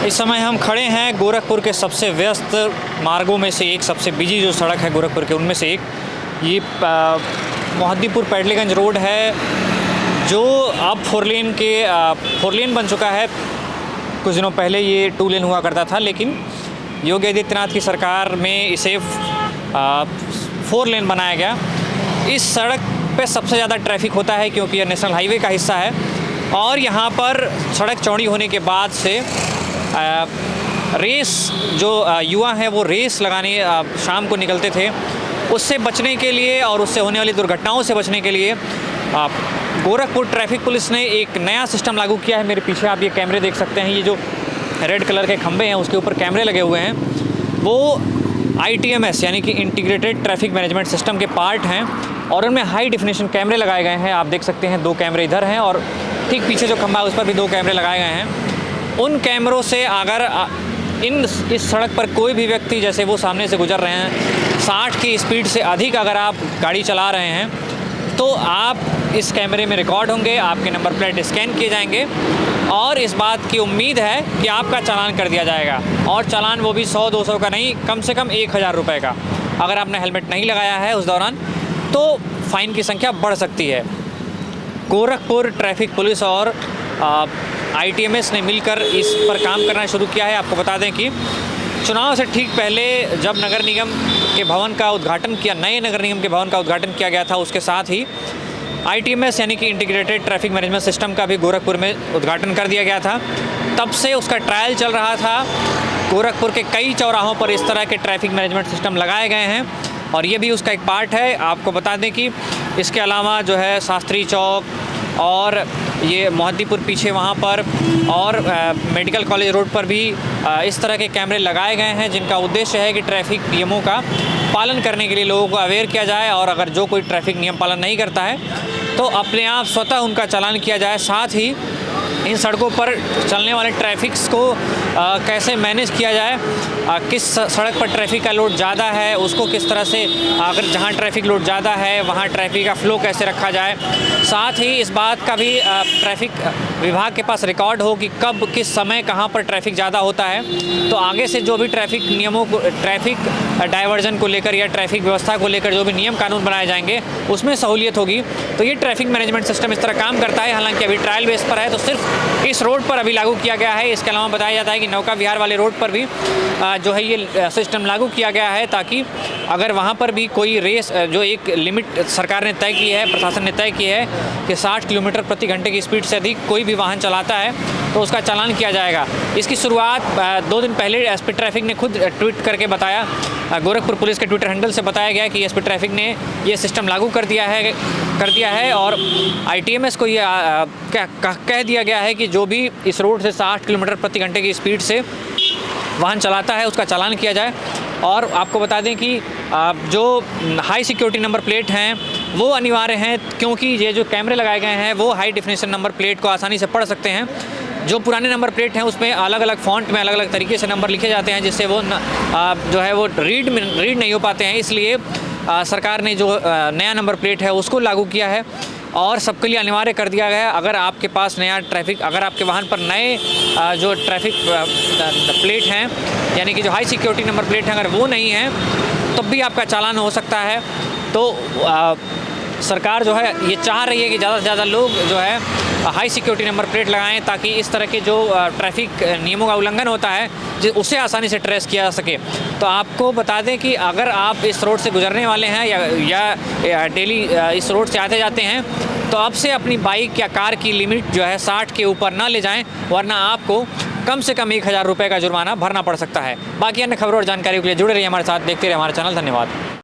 इस समय हम खड़े हैं गोरखपुर के सबसे व्यस्त मार्गों में से एक, सबसे बिजी जो सड़क है गोरखपुर के उनमें से एक, ये मोहद्दीपुर पैडलीगंज रोड है, जो अब फोर लेन बन चुका है। कुछ दिनों पहले ये 2 लेन हुआ करता था, लेकिन योगी आदित्यनाथ की सरकार में इसे 4 लेन बनाया गया। इस सड़क पे सबसे ज़्यादा ट्रैफिक होता है क्योंकि यह नेशनल हाईवे का हिस्सा है और यहाँ पर सड़क चौड़ी होने के बाद से रेस जो युवा हैं वो रेस लगाने शाम को निकलते थे। उससे बचने के लिए और उससे होने वाली दुर्घटनाओं से बचने के लिए गोरखपुर ट्रैफिक पुलिस ने एक नया सिस्टम लागू किया है। मेरे पीछे आप ये कैमरे देख सकते हैं, ये जो रेड कलर के खंभे हैं उसके ऊपर कैमरे लगे हुए हैं, वो ITMS यानी कि इंटीग्रेटेड ट्रैफिक मैनेजमेंट सिस्टम के पार्ट हैं और उनमें हाई डेफिनेशन कैमरे लगाए गए हैं। आप देख सकते हैं 2 कैमरे इधर हैं और ठीक पीछे जो खंभा है उस पर भी 2 कैमरे लगाए गए हैं। उन कैमरों से अगर इस सड़क पर कोई भी व्यक्ति, जैसे वो सामने से गुजर रहे हैं, 60 की स्पीड से अधिक अगर आप गाड़ी चला रहे हैं तो आप इस कैमरे में रिकॉर्ड होंगे, आपके नंबर प्लेट स्कैन किए जाएंगे और इस बात की उम्मीद है कि आपका चालान कर दिया जाएगा। और चालान वो भी 100-200 का नहीं, कम से कम 1000 रुपये का। अगर आपने हेलमेट नहीं लगाया है उस दौरान तो फ़ाइन की संख्या बढ़ सकती है। गोरखपुर ट्रैफिक पुलिस और ITMS ने मिलकर इस पर काम करना शुरू किया है। आपको बता दें कि चुनाव से ठीक पहले जब नगर निगम के भवन का उद्घाटन किया, नए नगर निगम के भवन का उद्घाटन किया गया था, उसके साथ ही ITMS यानी कि इंटीग्रेटेड ट्रैफिक मैनेजमेंट सिस्टम का भी गोरखपुर में उद्घाटन कर दिया गया था। तब से उसका ट्रायल चल रहा था। गोरखपुर के कई चौराहों पर इस तरह के ट्रैफिक मैनेजमेंट सिस्टम लगाए गए हैं और ये भी उसका एक पार्ट है। आपको बता दें कि इसके अलावा जो है शास्त्री चौक और ये मोहद्दीपुर पीछे वहाँ पर और मेडिकल कॉलेज रोड पर भी इस तरह के कैमरे लगाए गए हैं, जिनका उद्देश्य है कि ट्रैफिक नियमों का पालन करने के लिए लोगों को अवेयर किया जाए और अगर जो कोई ट्रैफिक नियम पालन नहीं करता है तो अपने आप स्वतः उनका चालान किया जाए। साथ ही इन सड़कों पर चलने वाले ट्रैफिक्स को कैसे मैनेज किया जाए, किस सड़क पर ट्रैफिक का लोड ज़्यादा है उसको किस तरह से, अगर जहाँ ट्रैफिक लोड ज़्यादा है वहाँ ट्रैफिक का फ़्लो कैसे रखा जाए। साथ ही इस बात का भी ट्रैफिक विभाग के पास रिकॉर्ड हो कि कब किस समय कहाँ पर ट्रैफिक ज़्यादा होता है, तो आगे से जो भी ट्रैफिक नियमों को, ट्रैफिक डाइवर्जन को लेकर या ट्रैफिक व्यवस्था को लेकर जो भी नियम कानून बनाए जाएंगे उसमें सहूलियत होगी। तो ये ट्रैफिक मैनेजमेंट सिस्टम इस तरह काम करता है। हालांकि अभी ट्रायल बेस पर है तो सिर्फ इस रोड पर अभी लागू किया गया है। इसके अलावा बताया जाता है कि नौका विहार वाले रोड पर भी जो है ये सिस्टम लागू किया गया है, ताकि अगर वहाँ पर भी कोई रेस, जो एक लिमिट सरकार ने तय की है, प्रशासन ने तय की है कि 60 किलोमीटर प्रति घंटे की स्पीड से अधिक कोई भी वाहन चलाता है तो उसका चालान किया जाएगा। इसकी शुरुआत 2 दिन पहले SP ट्रैफिक ने खुद ट्वीट करके बताया, गोरखपुर पुलिस के ट्विटर हैंडल से बताया गया कि SP ट्रैफिक ने ये सिस्टम लागू कर दिया है और ITMS को ये कह दिया गया है कि जो भी इस रोड से 60 किलोमीटर प्रति घंटे की स्पीड से वाहन चलाता है उसका चालान किया जाए। और आपको बता दें कि जो हाई सिक्योरिटी नंबर प्लेट हैं वो अनिवार्य हैं, क्योंकि ये जो कैमरे लगाए गए हैं वो हाई डेफिनेशन नंबर प्लेट को आसानी से पढ़ सकते हैं। जो पुराने नंबर प्लेट हैं उसमें अलग अलग फ़ॉन्ट में अलग अलग तरीके से नंबर लिखे जाते हैं, जिससे वो जो है वो रीड नहीं हो पाते हैं। इसलिए सरकार ने जो नया नंबर प्लेट है उसको लागू किया है और सबके लिए अनिवार्य कर दिया गया है। अगर आपके पास नया ट्रैफिक, अगर आपके वाहन पर नए जो ट्रैफिक प्लेट हैं यानी कि जो हाई सिक्योरिटी नंबर प्लेट हैं, अगर वो नहीं है तब भी आपका चालान हो सकता है। तो सरकार जो है ये चाह रही है कि ज़्यादा से ज़्यादा लोग जो है हाई सिक्योरिटी नंबर प्लेट लगाएं, ताकि इस तरह के जो ट्रैफिक नियमों का उल्लंघन होता है उसे आसानी से ट्रेस किया जा सके। तो आपको बता दें कि अगर आप इस रोड से गुजरने वाले हैं या डेली इस रोड से आते जाते हैं तो अब से अपनी बाइक या कार की लिमिट जो है 60 के ऊपर ना ले जाएं, वरना आपको कम से कम 1000 रुपये का जुर्माना भरना पड़ सकता है। बाकी अन्य खबरों और जानकारी के लिए जुड़े रहिए हमारे साथ, देखते रहिए हमारा चैनल। धन्यवाद।